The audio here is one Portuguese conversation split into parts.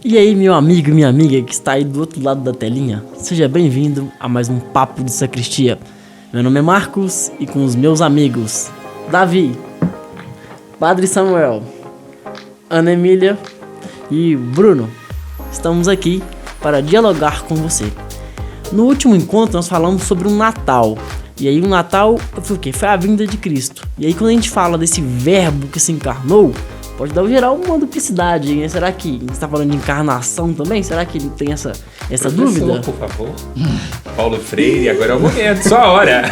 E aí, meu amigo e minha amiga que está aí do outro lado da telinha, seja bem-vindo a mais um Papo de Sacristia. Meu nome é Marcos e com os meus amigos Davi, Padre Samuel, Ana Emília e Bruno, estamos aqui para dialogar com você. No último encontro nós falamos sobre o Natal. E aí o Natal foi o quê? Foi a vinda de Cristo. E aí quando a gente fala desse verbo que se encarnou, pode dar geral uma duplicidade, hein? Será que a gente está falando de encarnação também? Será que ele tem essa dúvida? Por favor. Paulo Freire, agora é o momento, só a hora.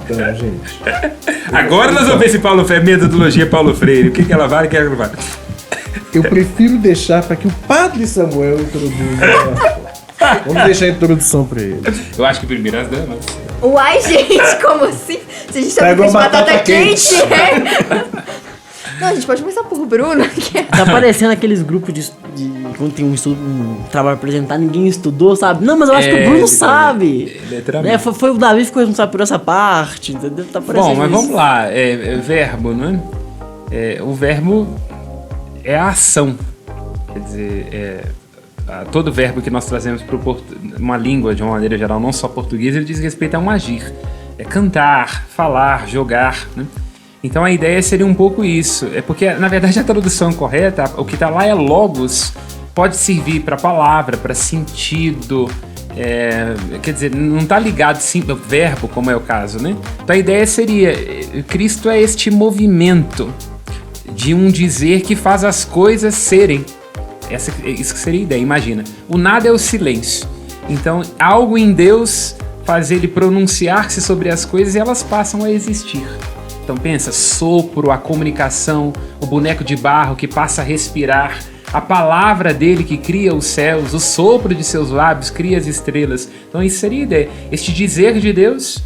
Então, gente. Agora nós vamos ver se Paulo Freire, metodologia Paulo Freire. O que ela vale e o que ela não vale. Eu prefiro deixar para que o Padre Samuel introduza. Vamos deixar a introdução para ele. Eu acho que primeiro as damas. Uai, gente, como assim? Se a gente tá Pega com uma batata batata quente, Não, a gente pode começar por Bruno. Tá parecendo aqueles grupos de quando tem um trabalho pra apresentar, ninguém estudou, sabe? Não, mas eu acho que o Bruno sabe. Literalmente. Foi o Davi que ficou responsável por essa parte, entendeu? Tá parecendo Bom, mas isso. vamos lá. Verbo, né? O verbo é a ação. Quer dizer, todo verbo que nós trazemos para uma língua, de uma maneira geral, não só português, ele diz respeito a um agir. É cantar, falar, jogar, né? Então a ideia seria um pouco isso. É porque, na verdade, a tradução correta, o que está lá é logos, pode servir para palavra, para sentido. Quer dizer, não está ligado sim ao verbo, como é o caso, né? Então a ideia seria, Cristo é este movimento de um dizer que faz as coisas serem. Isso que seria a ideia, imagina. O nada é o silêncio. Então, algo em Deus faz ele pronunciar-se sobre as coisas e elas passam a existir. Então pensa, sopro, a comunicação, o boneco de barro que passa a respirar, a palavra dele que cria os céus, o sopro de seus lábios cria as estrelas. Então isso seria a ideia. Este dizer de Deus,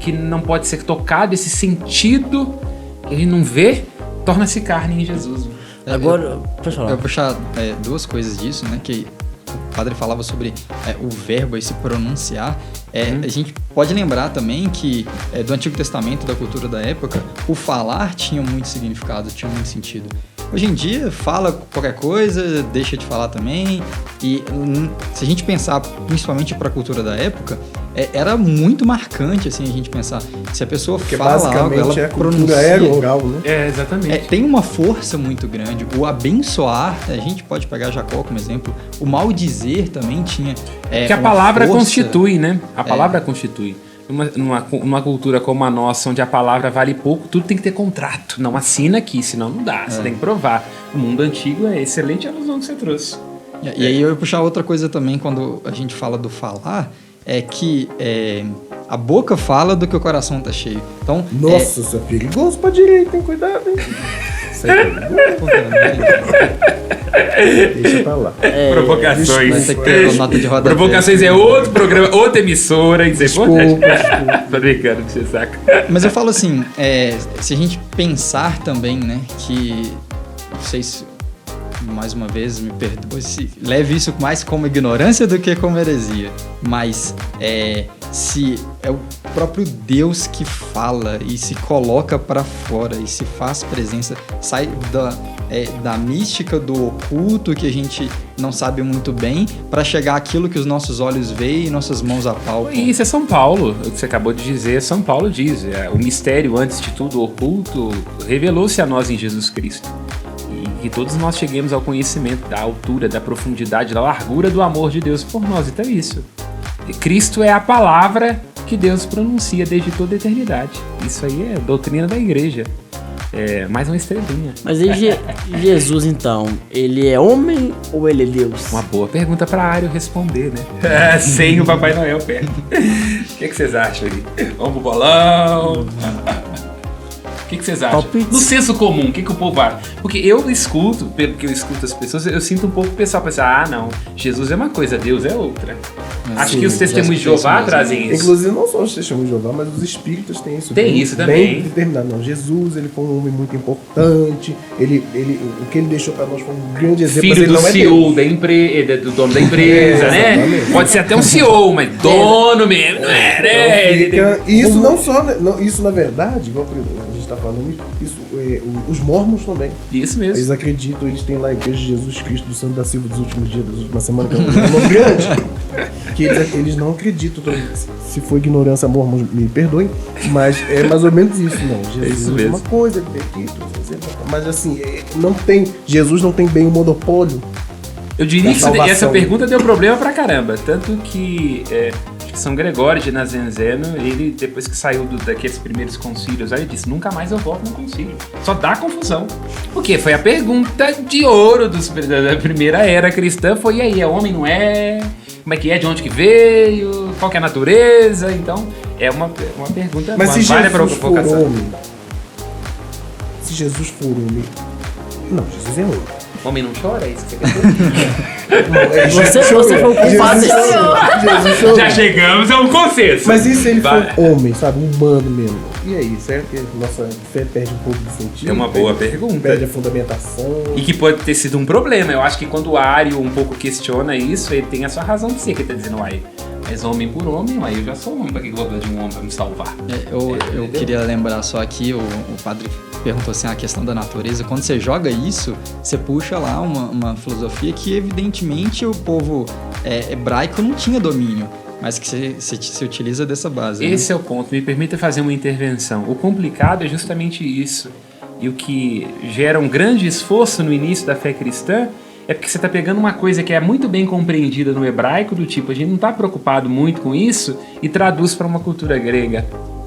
que não pode ser tocado, esse sentido que ele não vê, torna-se carne em Jesus. Agora, pode falar. Eu vou puxar duas coisas disso, né? Que o padre falava sobre o verbo e se pronunciar. A gente pode lembrar também que do Antigo Testamento, da cultura da época, o falar tinha muito significado, tinha muito sentido. Hoje em dia, fala qualquer coisa, deixa de falar também. E se a gente pensar principalmente para a cultura da época, era muito marcante assim, a gente pensar. Se a pessoa Porque fala algo, ela a cultura pronuncia. era oral, né? Exatamente. Tem uma força muito grande. O abençoar, a gente pode pegar Jacó como exemplo. O maldizer também tinha. Que a palavra força. constitui, né? A palavra constitui. Numa cultura como a nossa, onde a palavra vale pouco, tudo tem que ter contrato. Não assina aqui, senão não dá. Você tem que provar. O mundo antigo é excelente a alusão que você trouxe. E aí eu ia puxar outra coisa também quando a gente fala do falar, é que a boca fala do que o coração tá cheio. Então, Nossa, isso é perigoso pra direita, hein? Cuidado, hein? Isso é perigoso. Deixa pra lá. Provocações. vai ter que ter uma nota de rodapé. Provocações é outro programa, outra emissora. Isso é importante. Desculpa. Tô brincando que você saca. Mas eu falo assim, se a gente pensar também, né, que não sei se mais uma vez, me perdoe se leve isso mais como ignorância do que como heresia, mas se é o próprio Deus que fala e se coloca para fora e se faz presença, sai da mística do oculto que a gente não sabe muito bem para chegar àquilo que os nossos olhos veem e nossas mãos apalpam. E isso é São Paulo, o que você acabou de dizer, São Paulo diz, o mistério antes de tudo oculto revelou-se a nós em Jesus Cristo. Que todos nós cheguemos ao conhecimento da altura, da profundidade, da largura do amor de Deus por nós. Então é isso. Cristo é a palavra que Deus pronuncia desde toda a eternidade. Isso aí é doutrina da igreja. Mais uma estrelinha. Mas e Jesus, então, ele é homem ou ele é Deus? Uma boa pergunta para Ário responder, né? Sem o Papai Noel perto. O que vocês acham aí? Vamos pro bolão? O que vocês acham? Palpites. No senso comum, o que o povo acha? Porque eu escuto, pelo que eu escuto as pessoas, eu sinto um pouco o pessoal pensar, não, Jesus é uma coisa, Deus é outra. Acho que os testemunhos de Jeová trazem isso. Inclusive, não só os testemunhos de Jeová, mas os espíritas têm isso. Tem isso também. Bem determinado. Não, Jesus, ele foi um homem muito importante. O que ele deixou para nós foi um grande exemplo. Filho do CEO do dono da empresa, né? Exatamente. Pode ser até um CEO, mas dono mesmo, não é, né? Isso não só... Isso, na verdade, igual a gente está falando, isso, os mormons também. Isso mesmo. Eles acreditam, eles têm lá a Igreja de Jesus Cristo do Santo da Silva dos últimos dias, das últimas semanas, que é um nome grande, que eles não acreditam. Se for ignorância mormon, me perdoem, mas é mais ou menos isso, não. Jesus isso é mesmo. uma coisa, ele tem títulos, mas assim, Jesus não tem bem o monopólio. Eu diria Da que salvação. essa pergunta deu problema pra caramba. Tanto que São Gregório de Nazianzeno, ele, depois que saiu daqueles primeiros concílios, aí ele disse, nunca mais eu volto no concílio. Só dá confusão. Porque foi a pergunta de ouro da primeira era cristã, foi, e aí, é homem, não é? Como é que é? De onde que veio? Qual que é a natureza? Então, é uma pergunta... Mas se vale Jesus for provocação. homem... Se Jesus for homem... Não, Jesus é homem. Homem não chora? É isso que você quer dizer? Você foi o culpado desse. Jesus chorou. Já chegamos a um consenso. Mas e se ele Vai. for homem, sabe? Humano mesmo? E aí, será que nossa fé perde um pouco de sentido? É uma boa pergunta. Perde a fundamentação. E que pode ter sido um problema. Eu acho que quando o Ario um pouco questiona isso, ele tem a sua razão de ser, que ele tá dizendo, uai, mas homem por homem, uai, eu já sou homem, pra que eu vou precisar de um homem pra me salvar? Eu queria lembrar só aqui, o padre perguntou assim, a questão da natureza. Quando você joga isso, você puxa lá uma filosofia que evidentemente o povo hebraico não tinha domínio, mas que se utiliza dessa base. Esse é o ponto. Me permita fazer uma intervenção. O complicado é justamente isso. E o que gera um grande esforço no início da fé cristã é porque você está pegando uma coisa que é muito bem compreendida no hebraico, do tipo, a gente não está preocupado muito com isso, e traduz para uma cultura grega.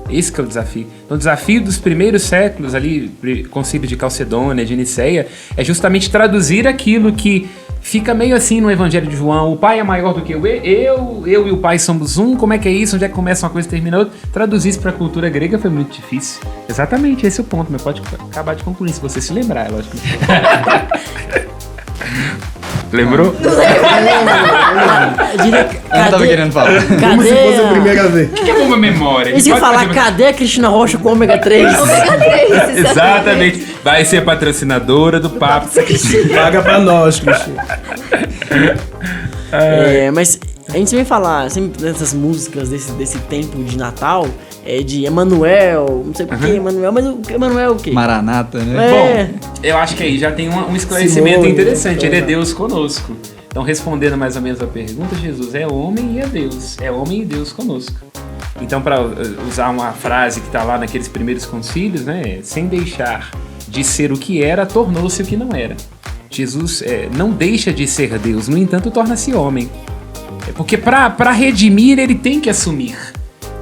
Esse que é o desafio. Então, o desafio dos primeiros séculos ali, concílio de Calcedônia, de Niceia, é justamente traduzir aquilo que fica meio assim no Evangelho de João. O pai é maior do que eu e o pai somos um. Como é que é isso? Onde é que começa uma coisa e termina outra? Traduzir isso para a cultura grega foi muito difícil. Exatamente, esse é o ponto. Mas pode acabar de concluir, se você se lembrar, é lógico. Lembrou? Eu diria, Eu não tava querendo falar. Como se fosse a primeira vez. O que é uma memória? Isso que eu ia Pode falar, fazer- cadê a Cristina Rocha com ômega 3? Ômega 3, Exatamente. Vai ser patrocinadora do Papo Paga pra nós, Cristina. Mas a gente vem falar sempre dessas músicas desse tempo de Natal, de Emanuel, não sei por que Emanuel, mas o Emanuel é o quê? Maranata, né? Bom, eu acho que aí já tem um esclarecimento Simone, interessante. Ele é então, Deus conosco. Então, respondendo mais ou menos a pergunta, Jesus é homem e é Deus. É homem e Deus conosco. Então, para usar uma frase que está lá naqueles primeiros concílios, né? Sem deixar de ser o que era, tornou-se o que não era. Jesus não deixa de ser Deus, no entanto, torna-se homem. Porque para redimir, ele tem que assumir.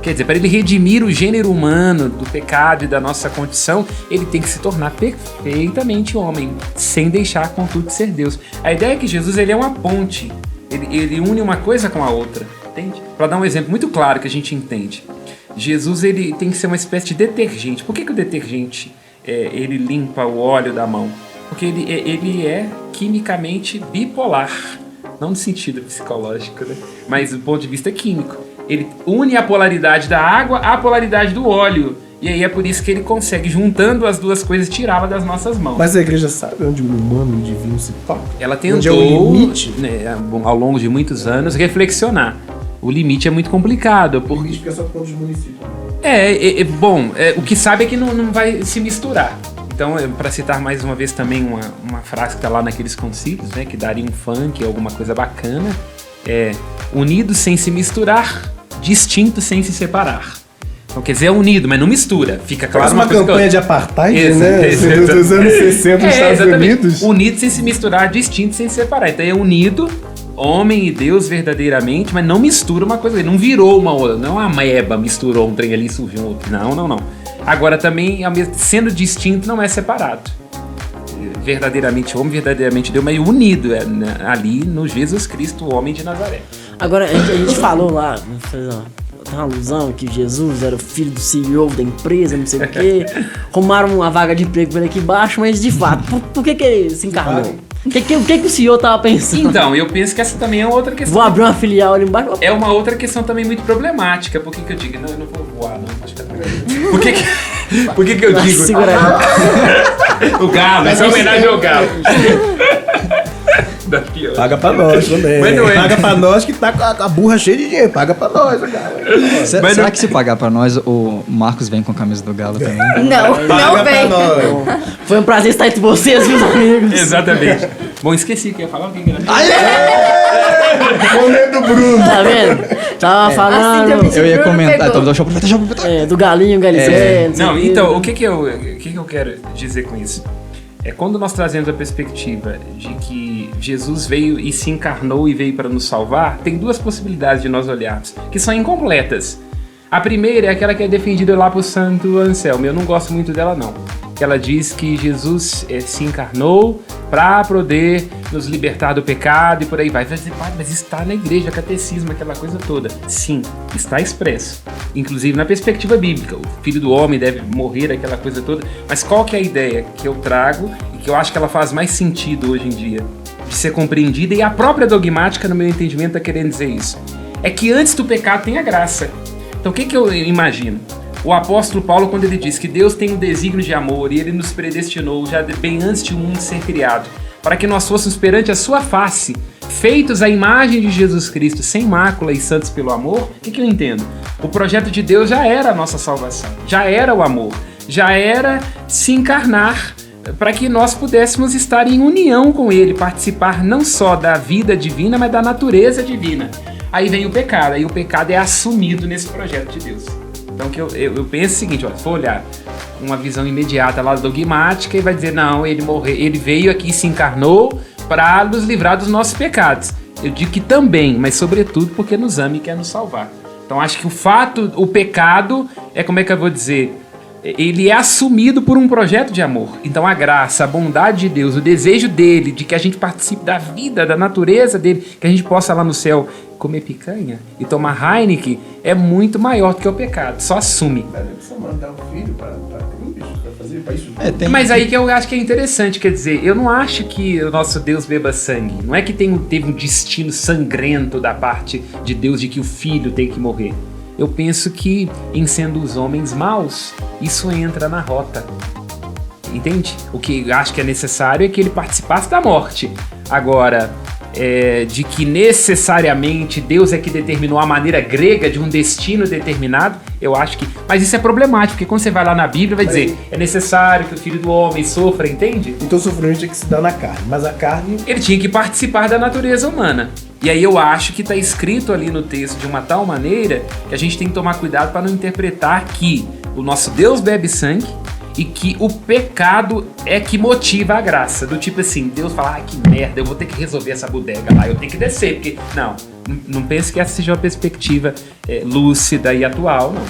Quer dizer, para ele redimir o gênero humano do pecado e da nossa condição, ele tem que se tornar perfeitamente homem, sem deixar, contudo, de ser Deus. A ideia é que Jesus ele é uma ponte, ele une uma coisa com a outra, entende? Para dar um exemplo muito claro que a gente entende. Jesus ele tem que ser uma espécie de detergente. Por que o detergente ele limpa o óleo da mão? Porque ele é quimicamente bipolar. Não no sentido psicológico, né? Mas do ponto de vista químico. Ele une a polaridade da água à polaridade do óleo. E aí é por isso que ele consegue, juntando as duas coisas, tirá-la das nossas mãos. Mas a igreja sabe onde o humano e o divino se tocam? Ela Onde é o tentou, limite? né, ao longo de muitos anos, reflexionar. O limite é muito complicado. O Porque limite fica só com os municípios. o que sabe é que não vai se misturar. Então, para citar mais uma vez também uma frase que está lá naqueles concílios, né, que daria um funk, alguma coisa bacana, unidos sem se misturar, distintos sem se separar. Então, quer dizer, é unido, mas não mistura. Fica claro Parece uma coisa que campanha de apartheid, né? Exato. Dos anos 60 nos Estados exatamente. Unidos. Unido sem se misturar, distinto sem se separar. Então é unido, homem e Deus verdadeiramente, mas não mistura uma coisa, não virou uma outra. Não a ameba misturou um trem ali e surgiu um outro. Não. Agora também, sendo distinto, não é separado. Verdadeiramente homem, verdadeiramente Deus, mas unido ali no Jesus Cristo, o homem de Nazaré. Agora, a gente falou lá, tem uma alusão que Jesus era o filho do CEO da empresa, não sei o quê. Arrumaram uma vaga de emprego pra ele aqui embaixo, mas de fato, por que ele se encarnou? O que o CEO tava pensando? Então, eu penso que essa também é outra questão. Vou abrir uma filial ali embaixo. É uma outra questão também muito problemática. Por que eu digo? Não, eu não vou voar, não. Acho que é Por que eu digo? Segura aí. O galo, essa é homenagem ao galo. Paga pra nós também. Mas não é. Paga pra nós que tá com a burra cheia de dinheiro. Paga pra nós, cara. Será que se pagar pra nós, o Marcos vem com a camisa do Galo também? Não, Paga não pra vem. nós. Foi um prazer estar entre vocês, meus amigos. Exatamente. Bom, esqueci que ia falar alguém grande. Momento do Bruno. Tá vendo? Tava Assim falando também. Eu ia Bruno comentar, pegou. então deixa eu aproveitar. do galinho, galicé. Não, então, o que eu quero dizer com isso? É quando nós trazemos a perspectiva de que Jesus veio e se encarnou e veio para nos salvar, tem duas possibilidades de nós olharmos, que são incompletas. A primeira é aquela que é defendida lá por Santo Anselmo. Eu não gosto muito dela, não. Que ela diz que Jesus se encarnou para poder nos libertar do pecado e por aí vai. Vai dizer, pai, mas está na igreja, catecismo, aquela coisa toda. Sim, está expresso. Inclusive na perspectiva bíblica. O filho do homem deve morrer, aquela coisa toda. Mas qual que é a ideia que eu trago e que eu acho que ela faz mais sentido hoje em dia de ser compreendida, e a própria dogmática, no meu entendimento, está querendo dizer isso. É que antes do pecado tem a graça. Então o que eu imagino? O apóstolo Paulo, quando ele diz que Deus tem um desígnio de amor e ele nos predestinou já bem antes de o mundo ser criado, para que nós fôssemos perante a sua face, feitos à imagem de Jesus Cristo, sem mácula e santos pelo amor, o que eu entendo? O projeto de Deus já era a nossa salvação, já era o amor, já era se encarnar para que nós pudéssemos estar em união com ele, participar não só da vida divina, mas da natureza divina. Aí vem o pecado, aí o pecado é assumido nesse projeto de Deus. Então que eu penso o seguinte, se for olhar uma visão imediata lá dogmática, e vai dizer, não, ele veio aqui e se encarnou para nos livrar dos nossos pecados. Eu digo que também, mas sobretudo porque nos ama e quer nos salvar. Então acho que o pecado como é que eu vou dizer? Ele é assumido por um projeto de amor. Então a graça, a bondade de Deus, o desejo dele, de que a gente participe da vida, da natureza dele, que a gente possa lá no céu comer picanha e tomar Heineken, é muito maior do que o pecado. Só assume. Mas é que você mandar o filho pra cruz, pra fazer pra isso. Mas aí que eu acho que é interessante, quer dizer, eu não acho que o nosso Deus beba sangue. Não é que teve um destino sangrento da parte de Deus de que o filho tem que morrer. Eu penso que, em sendo os homens maus, isso entra na rota. Entende? O que eu acho que é necessário é que ele participasse da morte. Agora, de que necessariamente Deus é que determinou a maneira grega de um destino determinado, eu acho que... Mas isso é problemático, porque quando você vai lá na Bíblia, vai dizer, é necessário que o filho do homem sofra, entende? Então o sofrimento é que se dá na carne, mas a carne... Ele tinha que participar da natureza humana. E aí eu acho que está escrito ali no texto de uma tal maneira que a gente tem que tomar cuidado para não interpretar que o nosso Deus bebe sangue e que o pecado é que motiva a graça. Do tipo assim, Deus fala, que merda, eu vou ter que resolver essa bodega lá, eu tenho que descer, porque... Não pense que essa seja uma perspectiva lúcida e atual, não.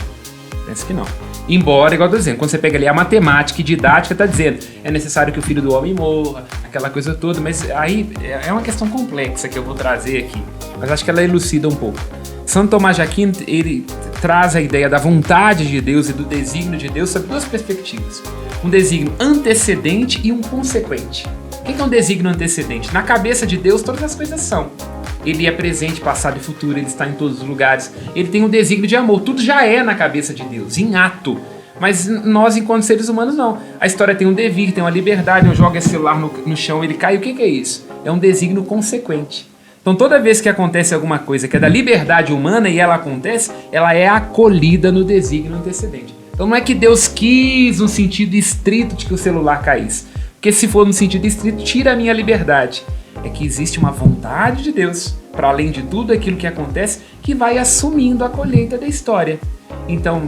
Pense que não. Embora, igual eu tô dizendo, quando você pega ali a matemática e didática, tá dizendo, é necessário que o filho do homem morra, aquela coisa toda, mas aí é uma questão complexa que eu vou trazer aqui, mas acho que ela elucida um pouco. Santo Tomás de Aquino, ele traz a ideia da vontade de Deus e do desígnio de Deus sob duas perspectivas. Um desígnio antecedente e um consequente. O que é um desígnio antecedente? Na cabeça de Deus, todas as coisas são. Ele é presente, passado e futuro, ele está em todos os lugares. Ele tem um desígnio de amor, tudo já é na cabeça de Deus, em ato. Mas nós, enquanto seres humanos, não. A história tem um devir, tem uma liberdade, eu jogo esse celular no chão, ele cai. O que é isso? É um desígnio consequente. Então toda vez que acontece alguma coisa que é da liberdade humana e ela acontece, ela é acolhida no desígnio antecedente. Então não é que Deus quis um sentido estrito de que o celular caísse. Porque se for no sentido estrito, tira a minha liberdade. É que existe uma vontade de Deus, para além de tudo aquilo que acontece, que vai assumindo a colheita da história. Então,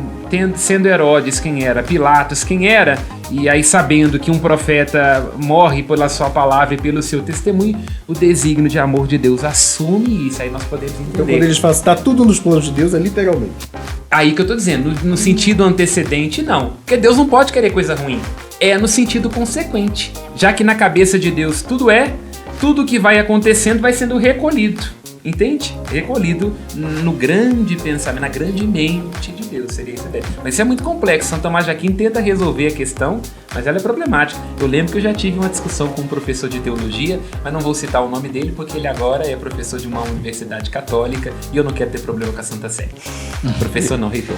sendo Herodes quem era, Pilatos quem era, e aí sabendo que um profeta morre pela sua palavra e pelo seu testemunho, o desígnio de amor de Deus assume isso, aí nós podemos entender. Então quando eles falam, está tudo nos planos de Deus, é literalmente. Aí que eu tô dizendo, no sentido antecedente, não. Porque Deus não pode querer coisa ruim. É no sentido consequente. Já que na cabeça de Deus tudo que vai acontecendo vai sendo recolhido. entende? Recolhido no grande pensamento, na grande mente de Deus, seria essa ideia. Mas isso é muito complexo. São Tomás de Aquino tenta resolver a questão, mas ela é problemática. Eu lembro que eu já tive uma discussão com um professor de teologia, mas não vou citar o nome dele, porque ele agora é professor de uma universidade católica e eu não quero ter problema com a Santa Sé. Professor não, reitor.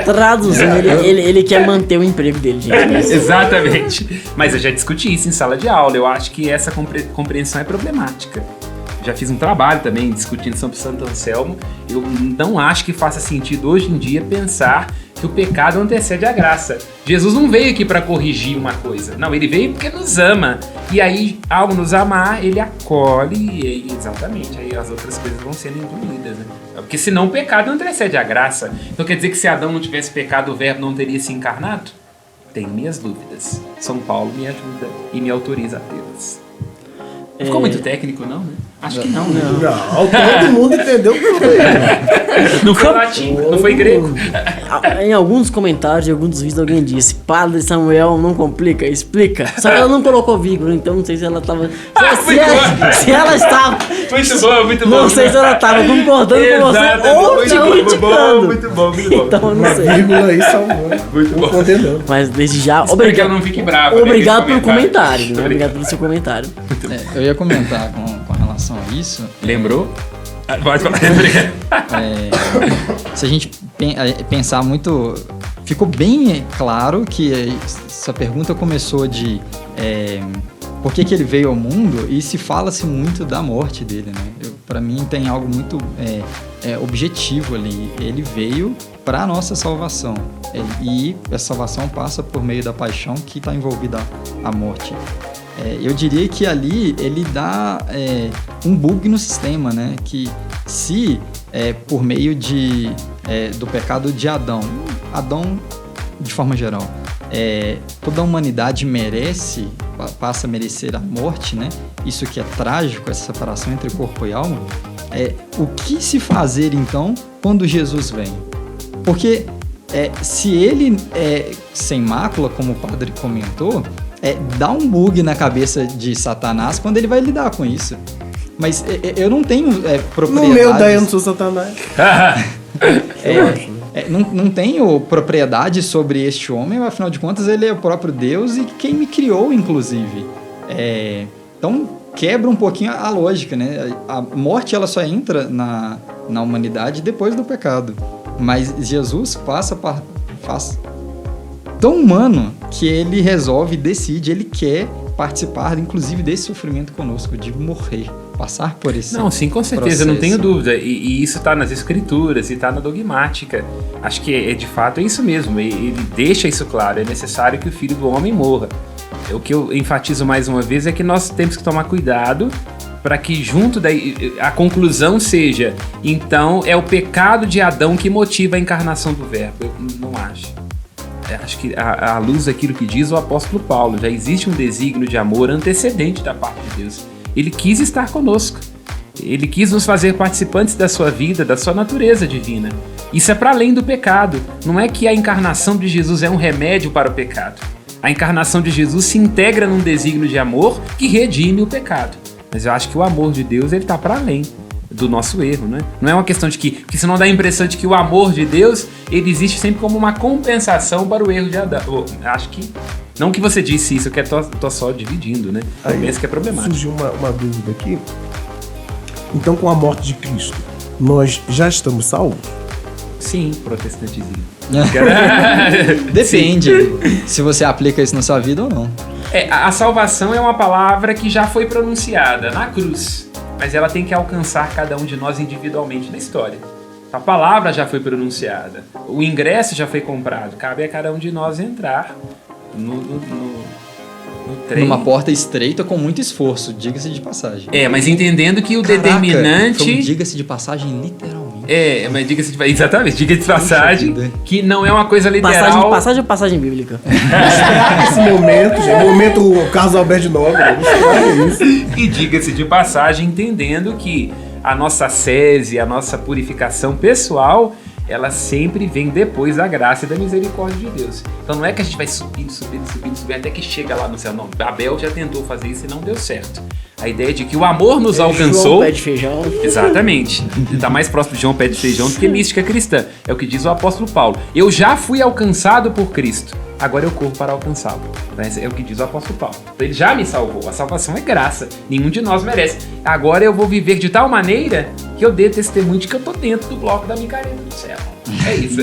Traduzindo, ele quer manter o emprego dele, gente. Exatamente. Mas eu já discuti isso em sala de aula. Eu acho que essa compreensão é problemática. Já fiz um trabalho também discutindo sobre Santo Anselmo. Eu não acho que faça sentido hoje em dia pensar que o pecado antecede a graça. Jesus não veio aqui para corrigir uma coisa. Não, ele veio porque nos ama. E aí, ao nos amar, ele acolhe e aí, exatamente, aí as outras coisas vão sendo incluídas, né? Porque senão o pecado antecede a graça. Então quer dizer que se Adão não tivesse pecado, o verbo não teria se encarnado? Tenho minhas dúvidas. São Paulo me ajuda e me autoriza a tê-las. Não ficou muito técnico, não, né? Acho que não, né? Não, todo mundo entendeu o que foi. Não foi latim, não foi grego. Em alguns comentários, em alguns vídeos, alguém disse: Padre Samuel não complica, explica. Só que ela não colocou vírgula, então não sei se ela tava. Se ela estava. Muito bom, muito bom. Não sei se ela tava concordando com você ou te criticando. Muito bom. Então eu não Uma sei. vírgula aí salvou. Muito bom. Contendendo. Mas desde já, Espero que ela não fique brava. obrigado né, pelo com esse comentário, né? Obrigado pelo seu comentário. Eu ia comentar com relação a isso. Lembrou? Pode falar. Se a gente pensar muito... Ficou bem claro que essa pergunta começou de por que ele veio ao mundo, e se fala-se muito da morte dele, né? Para mim tem algo muito objetivo ali. Ele veio para a nossa salvação, e essa salvação passa por meio da paixão que está envolvida a morte. Eu diria que ali ele dá um bug no sistema, né? Que se por meio do pecado de Adão de forma geral, toda a humanidade passa a merecer a morte, né? Isso que é trágico, essa separação entre corpo e alma. O que se fazer então quando Jesus vem? Porque se ele é sem mácula, como o padre comentou, dá um bug na cabeça de Satanás quando ele vai lidar com isso. Mas eu não tenho propriedades... No meu daí eu não sou Satanás. Não tenho propriedade sobre este homem, afinal de contas ele é o próprio Deus e quem me criou, inclusive. Então quebra um pouquinho a lógica, né? A morte ela só entra na humanidade depois do pecado. Mas Jesus faz tão humano que ele resolve, decide, ele quer participar, inclusive, desse sofrimento conosco, de morrer, passar por esse Não, sim, com certeza, processo. não tenho dúvida. E isso está nas escrituras e está na dogmática. Acho que, de fato, é isso mesmo. Ele deixa isso claro. É necessário que o Filho do Homem morra. O que eu enfatizo mais uma vez é que nós temos que tomar cuidado para que junto daí a conclusão seja, então, é o pecado de Adão que motiva a encarnação do Verbo. Eu não acho. Acho que à luz daquilo que diz o apóstolo Paulo, já existe um desígnio de amor antecedente da parte de Deus. Ele quis estar conosco. Ele quis nos fazer participantes da sua vida, da sua natureza divina. Isso é para além do pecado. Não é que a encarnação de Jesus é um remédio para o pecado. A encarnação de Jesus se integra num desígnio de amor que redime o pecado. Mas eu acho que o amor de Deus ele está para além do nosso erro, né? Não é uma questão de que senão dá a impressão de que o amor de Deus ele existe sempre como uma compensação para o erro de Adão. Eu acho que não que você disse isso, eu tô só dividindo, né? Eu penso que é problemático. Surgiu uma dúvida aqui. Então, com a morte de Cristo, nós já estamos salvos? Sim, protestantezinho. Depende se você aplica isso na sua vida ou não. A salvação é uma palavra que já foi pronunciada na cruz, mas ela tem que alcançar cada um de nós individualmente na história. A palavra já foi pronunciada, o ingresso já foi comprado, cabe a cada um de nós entrar no trem. Numa porta estreita com muito esforço, diga-se de passagem. Mas entendendo que o Caraca, determinante... foi um diga-se de passagem literalmente. Mas diga-se de... Exatamente, diga-se de passagem, que não é uma coisa literal... Passagem ou passagem bíblica? Esse momento, já momento Carlos Alberto de Nóbrega, isso. E diga-se de passagem, entendendo que a nossa sese, a nossa purificação pessoal, ela sempre vem depois da graça e da misericórdia de Deus. Então não é que a gente vai subindo até que chega lá no céu. Não, Abel já tentou fazer isso e não deu certo. A ideia de que o amor nos João alcançou. pé de feijão. Exatamente. Está mais próximo de João pé de feijão do que mística cristã. É o que diz o apóstolo Paulo. Eu já fui alcançado por Cristo. Agora eu corro para alcançá-lo. É o que diz o apóstolo Paulo. Então ele já me salvou. A salvação é graça. Nenhum de nós merece. Agora eu vou viver de tal maneira que eu dê testemunho de que eu tô dentro do bloco da micareta do céu. É isso.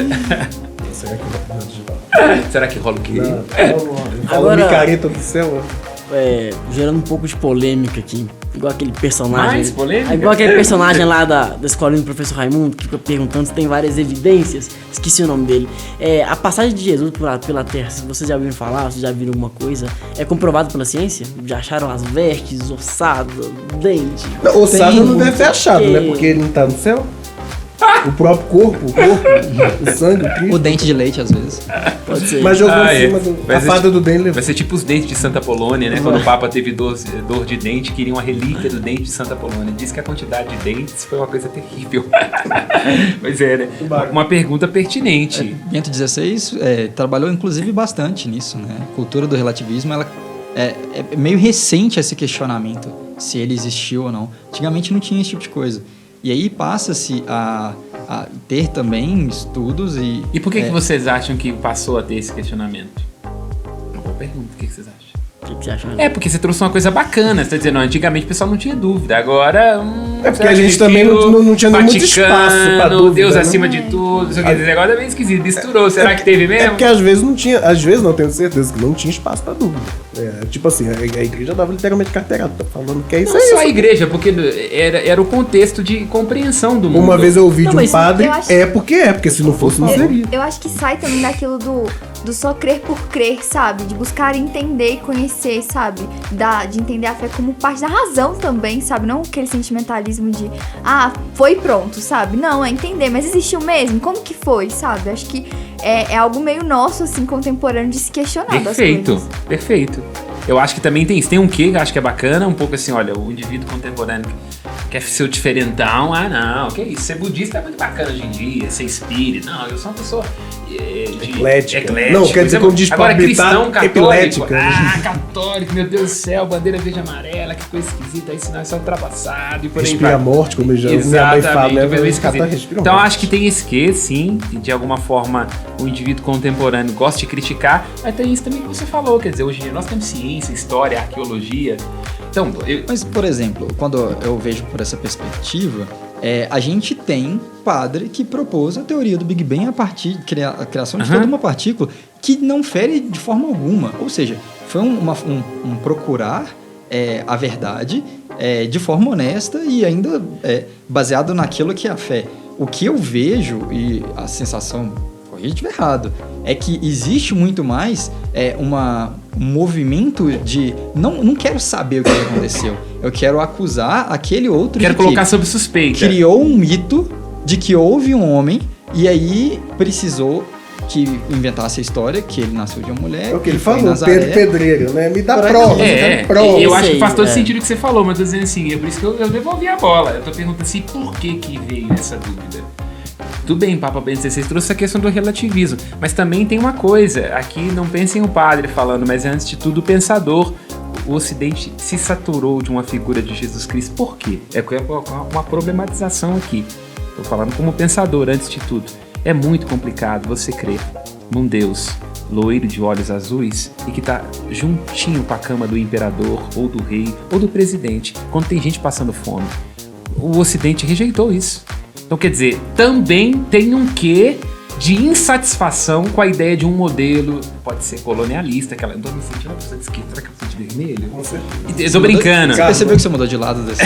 Será que rola o quê? Agora, micareta do céu. Gerando um pouco de polêmica aqui. Igual aquele personagem. Mais polêmica? Igual aquele personagem lá da escolinha do professor Raimundo, que fica perguntando se tem várias evidências. Esqueci o nome dele. A passagem de Jesus pela terra, se vocês já ouviram falar, se já viram alguma coisa, é comprovado pela ciência? Já acharam as vestes, ossada, dente? Não, ossada não deve ter achado, né? Porque ele não tá no céu. O próprio corpo, o sangue, o Cristo. O dente de leite, às vezes. Pode ser. Mas jogou em cima da fada do dente. Vai ser tipo os dentes de Santa Polônia, né? Quando o Papa teve dor de dente, queria uma relíquia do dente de Santa Polônia. Diz que a quantidade de dentes foi uma coisa terrível. Pois é, né? Uma pergunta pertinente. Bento XVI trabalhou, inclusive, bastante nisso, né? A cultura do relativismo, ela é meio recente esse questionamento, se ele existiu ou não. Antigamente não tinha esse tipo de coisa. E aí passa-se a ter também estudos e... E por que vocês acham que passou a ter esse questionamento? Uma boa pergunta, o que vocês acham? O que você acha? Porque você trouxe uma coisa bacana. Você tá dizendo, antigamente o pessoal não tinha dúvida. Agora. Porque a gente também não tinha muito espaço pra dúvida. Deus né? acima de tudo. Esse negócio é meio esquisito. Misturou. Será que teve mesmo? Porque às vezes não tinha. Às vezes não, tenho certeza que não tinha espaço pra dúvida. Tipo assim, a igreja dava literalmente carteirada. Tá falando que é isso aí. Não só a igreja, porque era o contexto de compreensão do mundo. Uma vez eu ouvi de um padre, acho... porque se não fosse, não seria. Eu acho que sai também daquilo do só crer por crer, sabe? De buscar entender e conhecer, sabe? De entender a fé como parte da razão também, sabe? Não aquele sentimentalismo de, foi pronto, sabe? Não, é entender, mas existiu mesmo? Como que foi, sabe? Acho que é algo meio nosso, assim, contemporâneo de se questionar das coisas. Perfeito. Eu acho que também tem isso. Tem um quê que eu acho que é bacana, um pouco assim, olha, o indivíduo contemporâneo quer ser o diferentão. Não, que isso, ser budista é muito bacana hoje em dia, ser espírita. Não, eu sou uma pessoa eclética. Não, quer dizer, como diz agora, cristão, católico. Epilética. Católico, meu Deus do céu, bandeira verde e amarela, que coisa esquisita, aí senão é só ultrapassado e por aí vai. Respira a morte, como minha mãe fala, né? Então acho que tem esse quê, sim, de alguma forma o indivíduo contemporâneo gosta de criticar, mas tem isso também que você falou, quer dizer, hoje em dia nós temos ciência, história, arqueologia. Então, Mas, por exemplo, quando eu vejo por essa perspectiva, a gente tem padre que propôs a teoria do Big Bang a partir a criação de toda uma partícula que não fere de forma alguma. Ou seja, foi um procurar a verdade de forma honesta e ainda baseado naquilo que é a fé. O que eu vejo, e a sensação, corrija se estiver errado, é que existe muito mais um movimento de não quero saber o que aconteceu, eu quero acusar aquele outro, quero colocar sob suspeita, criou um mito de que houve um homem e aí precisou que inventasse a história que ele nasceu de uma mulher. É o que ele falou, Pedro Pedreiro, né? Me dá prova, eu acho que faz todo sentido o que você falou, mas eu tô dizendo assim, é por isso que eu devolvi a bola. Eu tô perguntando assim, por que veio essa dúvida? Tudo bem, Papa Bento XVI trouxe a questão do relativismo, mas também tem uma coisa, aqui não pensem o padre falando, mas é antes de tudo o pensador. O Ocidente se saturou de uma figura de Jesus Cristo, por quê? É uma problematização aqui. Estou falando como pensador, antes de tudo. É muito complicado você crer num Deus loiro de olhos azuis e que está juntinho com a cama do imperador, ou do rei, ou do presidente, quando tem gente passando fome. O Ocidente rejeitou isso. Então, quer dizer, também tem um quê de insatisfação com a ideia de um modelo, pode ser colonialista, aquela... Eu tô me sentindo uma pessoa de esquerda, será que eu sou de vermelho? Eu tô brincando. Você percebeu que você mudou de lado desse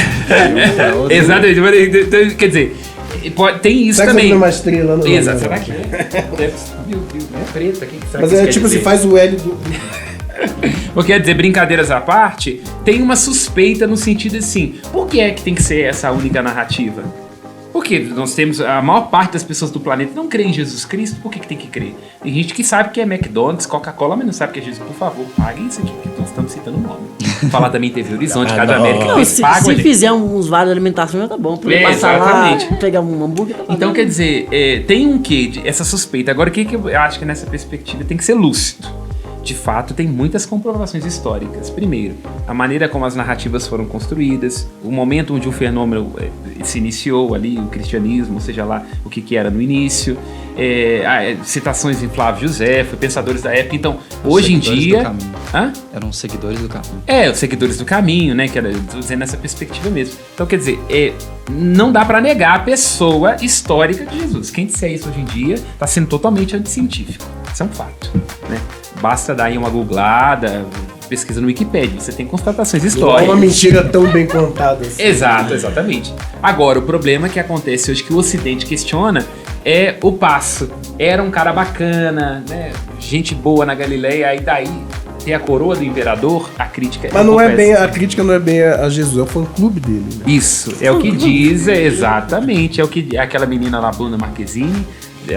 Exatamente. Quer dizer, tem isso será também. Será que uma estrela no exato, será que é? Meu Deus, é preta. Mas é tipo assim, faz o L do... Porque, quer dizer, brincadeiras à parte, tem uma suspeita no sentido assim, por que é que tem que ser essa única narrativa? Porque nós temos, a maior parte das pessoas do planeta não crê em Jesus Cristo, por que tem que crer? Tem gente que sabe que é McDonald's, Coca-Cola, mas não sabe que é Jesus. Por favor, paguem isso aqui, porque nós estamos citando o nome. Falar também teve Horizonte, Rádio América, não, se fizer uns vários de alimentação já tá bom. Passar exatamente. Lá, pegar um hambúrguer, tá então, quer dizer, tem um quê? Essa suspeita. Agora, o que eu acho que nessa perspectiva tem que ser lúcido? de fato, tem muitas comprovações históricas. Primeiro, a maneira como as narrativas foram construídas, o momento onde o fenômeno se iniciou ali, o cristianismo, seja lá o que era no início, citações em Flávio José, pensadores da época. Então, hoje em dia... Eram os seguidores do caminho. Os seguidores do caminho, né? Que era dizendo nessa perspectiva mesmo. Então, quer dizer, não dá pra negar a pessoa histórica de Jesus. Quem disser isso hoje em dia tá sendo totalmente anticientífico. Isso é um fato, né? Basta dar aí uma googlada, pesquisa no Wikipedia, você tem constatações históricas. Não é uma mentira tão bem contada assim. Exato, exatamente. Agora, o problema que acontece hoje, que o Ocidente questiona, é o passo. Era um cara bacana, né? Gente boa na Galileia, e daí ter a coroa do imperador, a crítica... Mas não é bem, a crítica não é bem a Jesus, é o fã-clube dele. Né? Isso, é o que diz, exatamente, é o que aquela menina lá, Bruna Marquezine,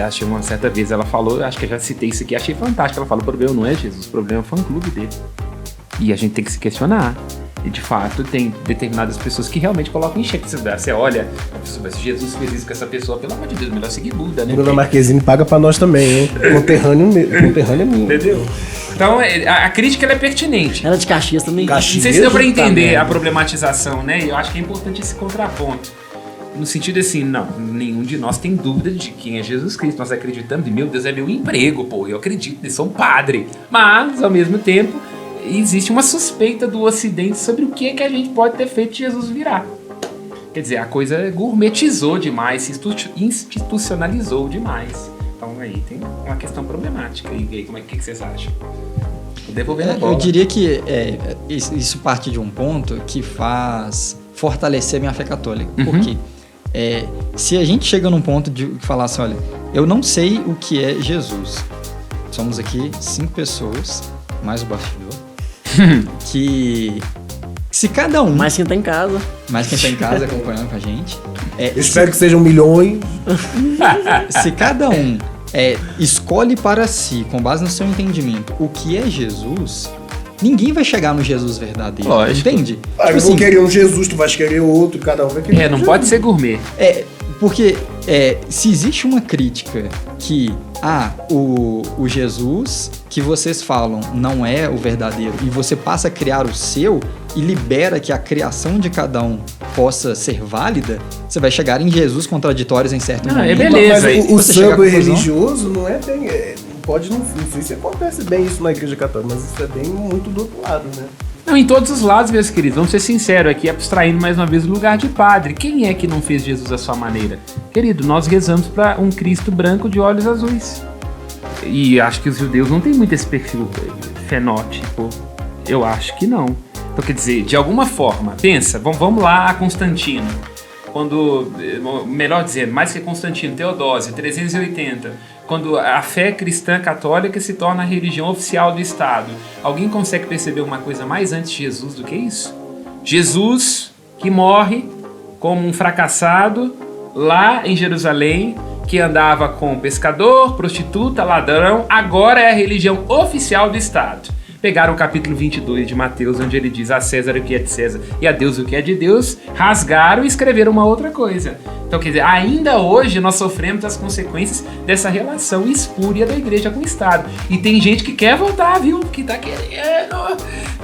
acho que uma certa vez ela falou, acho que eu já citei isso aqui, achei fantástico, ela falou, o problema não é Jesus, o problema é o fã-clube dele. E a gente tem que se questionar. E de fato tem determinadas pessoas que realmente colocam em xeque. Você olha, se Jesus fez isso com essa pessoa, pelo amor de Deus, melhor seguir Buda, né? Bruna Marquezine paga pra nós também, hein? Conterrâneo é minha. Entendeu? Então a crítica ela é pertinente. Ela é de Caxias também. Não sei se deu pra entender a problematização, né? Eu acho que é importante esse contraponto. No sentido assim, não, nenhum de nós tem dúvida de quem é Jesus Cristo. Nós acreditamos, meu Deus, é meu emprego, pô, eu acredito, eu sou um padre. Mas, ao mesmo tempo, existe uma suspeita do Ocidente sobre o que é que a gente pode ter feito Jesus virar. Quer dizer, a coisa gourmetizou demais, se institucionalizou demais. Então aí tem uma questão problemática. E aí, como é que vocês acham? Devolvendo a bola. Eu diria que isso parte de um ponto que faz fortalecer a minha fé católica. Por quê? Se a gente chega num ponto de falar assim, olha, eu não sei o que é Jesus. Somos aqui 5 pessoas, mais o bastidor, que se cada um... Mais quem tá em casa. Mais quem tá em casa acompanhando com a gente. Eu espero que sejam milhões. Se cada um escolhe para si, com base no seu entendimento, o que é Jesus... Ninguém vai chegar no Jesus verdadeiro. Lógico. Entende? Eu vou querer um Jesus, tu vai querer outro, cada um vai querer não um pode ser gourmet. Porque se existe uma crítica que o Jesus que vocês falam não é o verdadeiro e você passa a criar o seu e libera que a criação de cada um possa ser válida, você vai chegar em Jesus contraditórios em certo momento. Beleza. Mas o Você chega à samba conclusão? religioso não é bem... Pode não sei se acontece bem isso na igreja católica, mas isso é bem muito do outro lado, né? Não, em todos os lados, meus queridos, vamos ser sinceros aqui, abstraindo mais uma vez o lugar de padre. Quem é que não fez Jesus à sua maneira? Querido, nós rezamos para um Cristo branco de olhos azuis. E acho que os judeus não têm muito esse perfil fenótipo. Eu acho que não. Então, quer dizer, de alguma forma, pensa, vamos lá a Constantino. Quando, melhor dizendo, mais que Constantino, Teodósio, 380, quando a fé cristã católica se torna a religião oficial do Estado. Alguém consegue perceber uma coisa mais antes de Jesus do que isso? Jesus, que morre como um fracassado lá em Jerusalém, que andava com pescador, prostituta, ladrão, agora é a religião oficial do Estado. Pegaram o capítulo 22 de Mateus, onde ele diz a César o que é de César e a Deus o que é de Deus, rasgaram e escreveram uma outra coisa. Então, quer dizer, ainda hoje nós sofremos as consequências dessa relação espúria da igreja com o Estado. E tem gente que quer voltar, viu? Que tá querendo,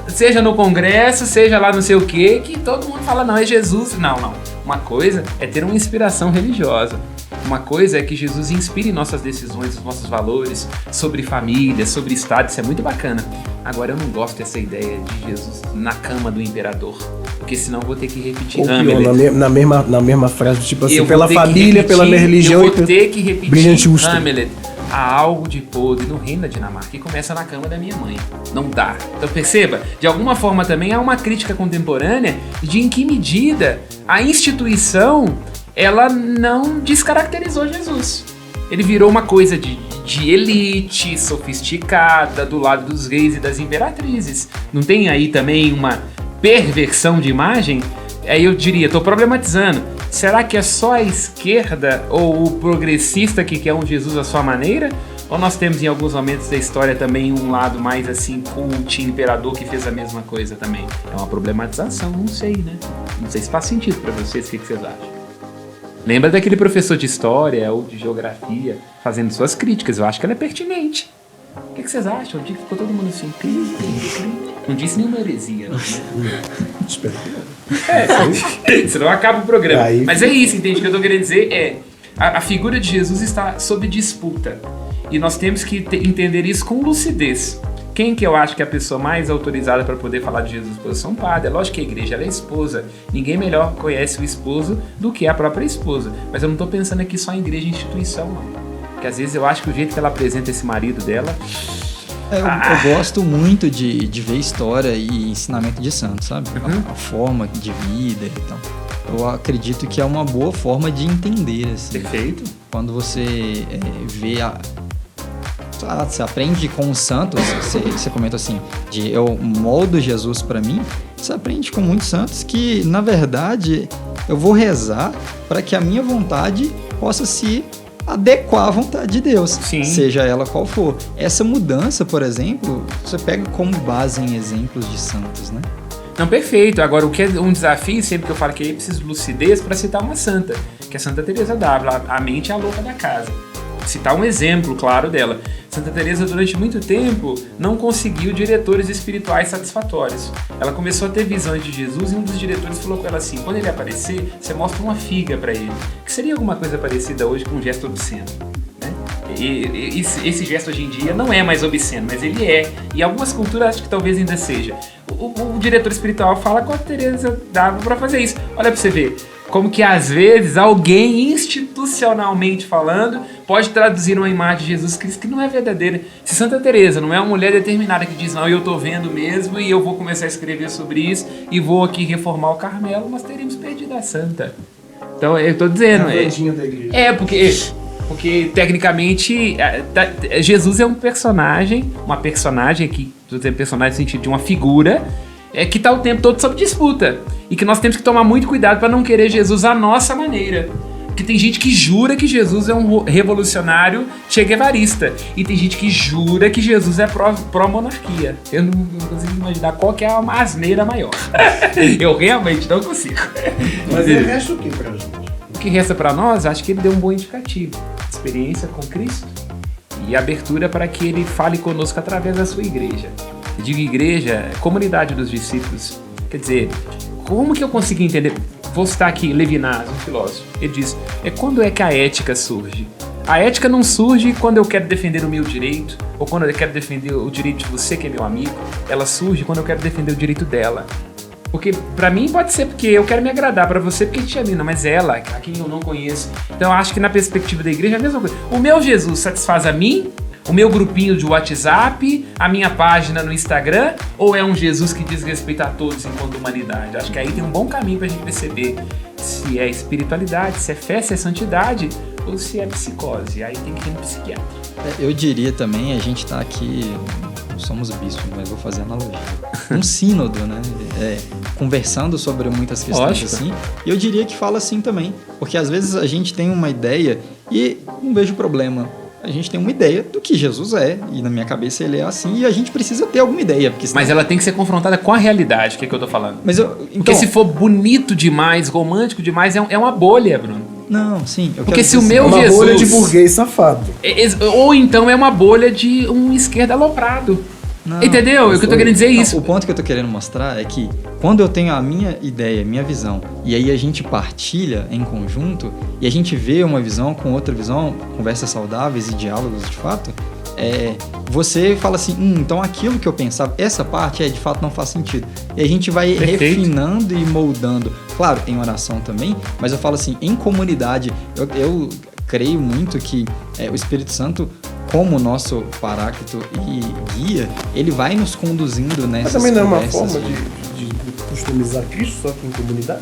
seja no Congresso, seja lá não sei o quê, que todo mundo fala, não, é Jesus. Não. Uma coisa é ter uma inspiração religiosa. Uma coisa é que Jesus inspire nossas decisões, os nossos valores sobre família, sobre Estado, isso é muito bacana. Agora, eu não gosto dessa ideia de Jesus na cama do imperador, porque senão eu vou ter que repetir Hamlet. Na mesma frase, tipo assim, eu pela família, pela minha religião. Eu vou ter que repetir Brilhante Hamlet. Há algo de podre no reino da Dinamarca que começa na cama da minha mãe. Não dá. Então perceba, de alguma forma também há uma crítica contemporânea de em que medida a instituição ela não descaracterizou Jesus. Ele virou uma coisa de elite, sofisticada, do lado dos reis e das imperatrizes. Não tem aí também uma perversão de imagem? Aí eu diria, estou problematizando. Será que é só a esquerda ou o progressista que quer um Jesus à sua maneira? Ou nós temos em alguns momentos da história também um lado mais assim, cult, imperador que fez a mesma coisa também? É uma problematização, não sei, né? Não sei se faz sentido para vocês, o que vocês acham? Lembra daquele professor de história ou de geografia fazendo suas críticas? Eu acho que ela é pertinente. O que vocês acham? O dia que ficou todo mundo assim, cri. Não disse nenhuma heresia, né? Espero que não. Senão acaba o programa. Aí- Mas é isso, entende? O que eu tô querendo dizer a figura de Jesus está sob disputa. E nós temos que entender isso com lucidez. Quem que eu acho que é a pessoa mais autorizada para poder falar de Jesus? Pois são padre. É lógico que a igreja ela é esposa. Ninguém melhor conhece o esposo do que a própria esposa. Mas eu não tô pensando aqui só em igreja e instituição, não. Porque às vezes eu acho que o jeito que ela apresenta esse marido dela... Eu gosto muito de ver história e ensinamento de santos, sabe? A forma de vida e tal. Eu acredito que é uma boa forma de entender, assim. Perfeito. Quando você vê você aprende com os santos, você comenta assim, eu moldo Jesus para mim, você aprende com muitos santos que, na verdade, eu vou rezar para que a minha vontade possa se adequar à vontade de Deus, Sim. seja ela qual for. Essa mudança, por exemplo, você pega como base em exemplos de santos, né? Não, perfeito. Agora, o que é um desafio, sempre que eu falo que eu preciso de lucidez para citar uma santa, que é Santa Teresa d'Ávila, a mente é a louca da casa. Citar um exemplo claro dela. Santa Teresa, durante muito tempo, não conseguiu diretores espirituais satisfatórios. Ela começou a ter visões de Jesus e um dos diretores falou com ela assim, quando ele aparecer, você mostra uma figa para ele. Que seria alguma coisa parecida hoje com um gesto obsceno. E esse gesto hoje em dia não é mais obsceno, mas ele é. E algumas culturas acho que talvez ainda seja. O diretor espiritual fala com a Teresa d'Ávila para fazer isso. Olha para você ver como que às vezes alguém institucionalmente falando pode traduzir uma imagem de Jesus Cristo que não é verdadeira. Se Santa Teresa não é uma mulher determinada que diz, não, eu tô vendo mesmo e eu vou começar a escrever sobre isso e vou aqui reformar o Carmelo, nós teríamos perdido a santa. Então eu tô dizendo... É a vendinha da igreja. Porque tecnicamente Jesus é um personagem, uma personagem aqui, estou dizendo personagem no sentido de uma figura, que está o tempo todo sob disputa. E que nós temos que tomar muito cuidado para não querer Jesus à nossa maneira. Porque tem gente que jura que Jesus é um revolucionário che guevarista. E tem gente que jura que Jesus é pró-monarquia. Eu não consigo imaginar qual que é a asneira maior. Eu realmente não consigo. Mas o resto o que pra gente? O que resta para nós, acho que ele deu um bom indicativo. Experiência com Cristo e abertura para que ele fale conosco através da sua igreja. Eu digo igreja, comunidade dos discípulos. Quer dizer, como que eu consigo entender? Vou citar aqui Levinas, um filósofo. Ele diz, quando é que a ética surge? A ética não surge quando eu quero defender o meu direito, ou quando eu quero defender o direito de você que é meu amigo. Ela surge quando eu quero defender o direito dela. Porque pra mim pode ser porque eu quero me agradar, pra você porque te amina, mas ela, a quem eu não conheço. Então eu acho que na perspectiva da igreja é a mesma coisa. O meu Jesus satisfaz a mim, o meu grupinho de WhatsApp, a minha página no Instagram, ou é um Jesus que diz respeito a todos enquanto humanidade? Acho que aí tem um bom caminho pra gente perceber se é espiritualidade, se é fé, se é santidade, ou se é psicose. Aí tem que ir no psiquiatra. Eu diria também, a gente tá aqui, não somos bispos, mas vou fazer analogia. Um sínodo, né? Conversando sobre muitas questões. Lógico. Assim. E eu diria que fala assim também. Porque às vezes a gente tem uma ideia e não vejo problema. A gente tem uma ideia do que Jesus é, e na minha cabeça ele é assim, e a gente precisa ter alguma ideia. Porque senão... Mas ela tem que ser confrontada com a realidade, que é que eu tô falando. Então, Porque se for bonito demais, romântico demais, é uma bolha, Bruno. Não, sim. Porque se o É meu uma Jesus... bolha de burguês safado. Ou então é uma bolha de um esquerda aloprado. Não, entendeu? O que eu tô querendo dizer é isso. O ponto que eu tô querendo mostrar é que quando eu tenho a minha ideia, minha visão, e aí a gente partilha em conjunto, e a gente vê uma visão com outra visão, conversas saudáveis e diálogos de fato, você fala assim, então aquilo que eu pensava, essa parte de fato não faz sentido. E a gente vai refinando e moldando. Claro, em oração também, mas eu falo assim, em comunidade, eu creio muito que o Espírito Santo, como nosso paráclito e guia, ele vai nos conduzindo nessas Mas também não é uma conversas forma de customizar Cristo só que em comunidade?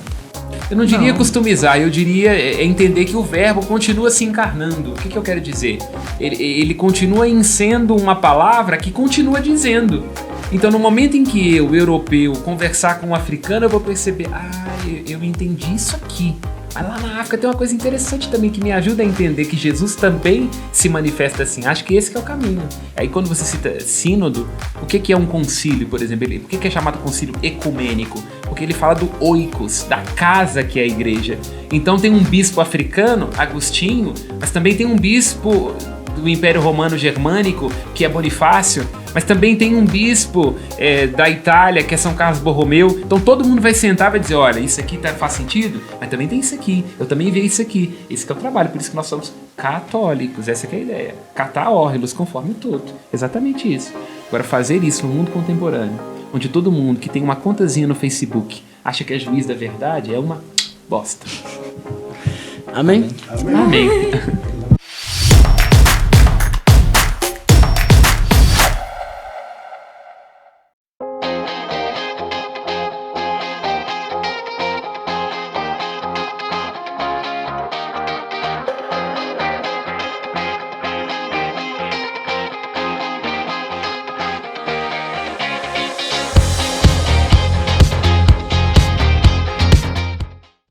Eu não diria customizar, eu diria entender que o verbo continua se encarnando. O que eu quero dizer? Ele continua em sendo uma palavra que continua dizendo. Então, no momento em que eu, europeu, conversar com um africano, eu vou perceber, eu entendi isso aqui. Mas lá na África tem uma coisa interessante também que me ajuda a entender que Jesus também se manifesta assim. Acho que esse que é o caminho. Aí quando você cita sínodo, o que é um concílio, por exemplo? Por que é chamado concílio ecumênico? Porque ele fala do oikos, da casa que é a igreja. Então tem um bispo africano, Agostinho, mas também tem um bispo do Império Romano Germânico, que é Bonifácio, mas também tem um bispo da Itália, que é São Carlos Borromeu. Então todo mundo vai sentar e vai dizer, olha, isso aqui faz sentido, mas também tem isso aqui, eu também vi isso aqui. Esse que é o trabalho, por isso que nós somos católicos, essa que é a ideia. Catar órgãos conforme o todo. Exatamente isso. Agora, fazer isso no mundo contemporâneo, onde todo mundo que tem uma contazinha no Facebook acha que é juiz da verdade, é uma bosta. Amém? Amém.